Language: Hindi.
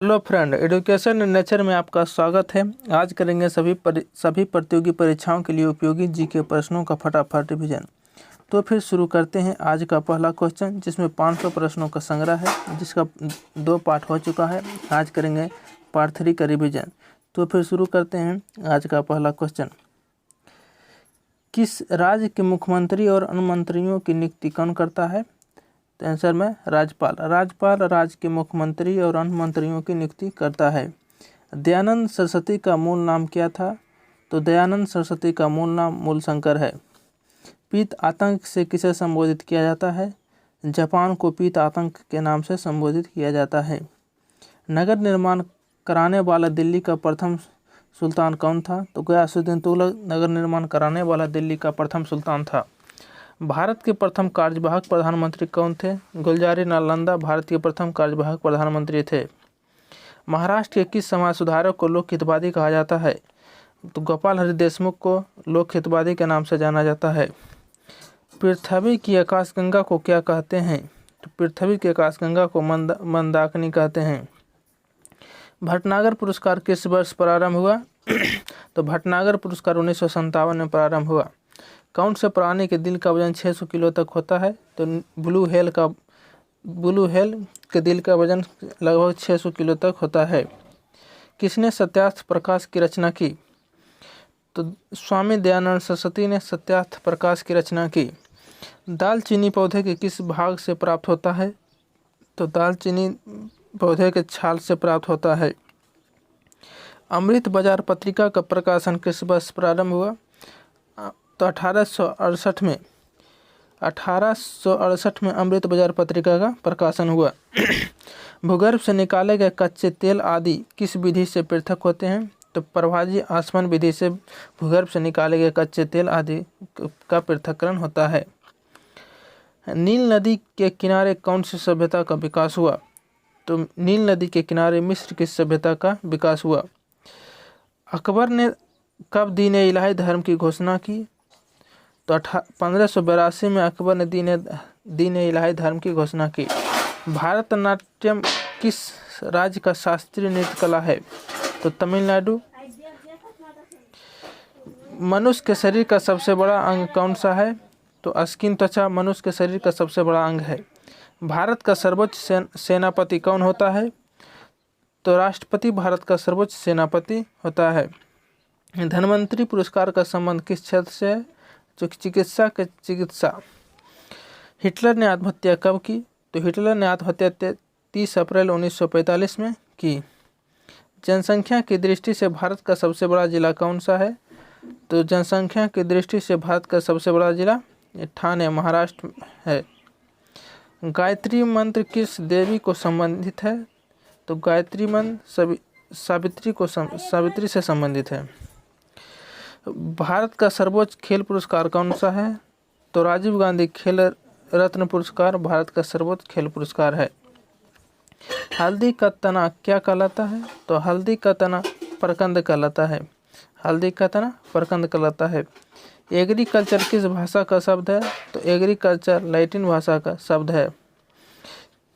Hello friend, education and nature में आपका स्वागत है। आज करेंगे सभी प्रतियोगी परीक्षाओं के लिए उपयोगी जीके प्रश्नों का फटाफट रिवीजन। तो फिर शुरू करते हैं आज का पहला क्वेश्चन, जिसमें 500 प्रश्नों का संग्रह है, जिसका 2 पार्ट हो चुका है। आज करेंगे पार्ट 3 का रिवीजन। तो फिर शुरू करते हैं आज का पहला क्वेश्चन। किस राज्य के मुख्यमंत्री और अन्य मंत्रियों की नियुक्ति कौन करता है? तो आंसर में राज्यपाल राज्य के मुख्यमंत्री और अन्य मंत्रियों की नियुक्ति करता है। दयानंद सरस्वती का मूल नाम क्या था? तो दयानंद सरस्वती का मूल नाम मूलशंकर है। पीत आतंक से किसे संबोधित किया जाता है? जापान को पीत आतंक के नाम से संबोधित किया जाता है। नगर निर्माण कराने वाला दिल्ली का प्रथम सुल्तान कौन था? तो गयासुद्दीन तुगलक नगर निर्माण कराने वाला दिल्ली का प्रथम सुल्तान था। भारत के प्रथम कार्यवाहक प्रधानमंत्री कौन थे? गुलजारी नालंदा भारत के प्रथम कार्यवाहक प्रधानमंत्री थे। महाराष्ट्र के किस समाज सुधारक को लोक हितवादी कहा जाता है? तो गोपाल हरि देशमुख को लोक हितवादी के नाम से जाना जाता है। पृथ्वी की आकाशगंगा को क्या कहते हैं? तो पृथ्वी की आकाशगंगा को मंदाकिनी कहते हैं। भटनागर पुरस्कार किस वर्ष प्रारंभ हुआ? तो भटनागर पुरस्कार 1957 में प्रारंभ हुआ। कौन से प्राणी के दिल का वजन 600 किलो तक होता है? तो ब्लू हेल के दिल का वजन लगभग 600 किलो तक होता है। किसने सत्यार्थ प्रकाश की रचना की? तो स्वामी दयानंद सरस्वती ने सत्यार्थ प्रकाश की रचना की। दालचीनी पौधे के किस भाग से प्राप्त होता है? तो दालचीनी पौधे के छाल से प्राप्त होता है। अमृत बाजार पत्रिका का प्रकाशन किस वर्ष प्रारंभ हुआ? तो 1868 में अमृत बाजार पत्रिका का प्रकाशन हुआ। भूगर्भ से निकाले गए कच्चे तेल आदि किस विधि से पृथक होते हैं? तो प्रभाजी आसवन विधि से भूगर्भ से निकाले गए कच्चे तेल आदि का पृथक्करण होता है। नील नदी के किनारे कौन सी सभ्यता का विकास हुआ? तो नील नदी के किनारे मिस्र की सभ्यता का विकास हुआ। अकबर ने कब दीन-ए इलाही धर्म की घोषणा की? तो 1582 में अकबर ने दीन-ए इलाही धर्म की घोषणा की। भारतनाट्यम किस राज्य का शास्त्रीय नृत्य कला है? तो तमिलनाडु। मनुष्य के शरीर का सबसे बड़ा अंग कौन सा है? तो स्किन त्वचा मनुष्य के शरीर का सबसे बड़ा अंग है। भारत का सर्वोच्च सेनापति कौन होता है? तो राष्ट्रपति भारत का सर्वोच्च सेनापति होता है। धन्वंतरी पुरस्कार का संबंध किस क्षेत्र से है? जो चिकित्सा। हिटलर ने आत्महत्या कब की? तो हिटलर ने आत्महत्या 30 अप्रैल 1945 में की। जनसंख्या की दृष्टि से भारत का सबसे बड़ा जिला कौन सा है? तो जनसंख्या की दृष्टि से भारत का सबसे बड़ा जिला ठाणे महाराष्ट्र है। गायत्री मंत्र किस देवी को संबंधित है? तो गायत्री मंत्र सावित्री से संबंधित है। भारत का सर्वोच्च खेल पुरस्कार कौन सा है? तो राजीव गांधी खेल रत्न पुरस्कार भारत का सर्वोच्च खेल पुरस्कार है। हल्दी का तना क्या कहलाता है? तो हल्दी का तना परकंद कहलाता है। हल्दी का तना परकंद कहलाता है। एग्रीकल्चर किस भाषा का शब्द है? तो एग्रीकल्चर लैटिन भाषा का शब्द है।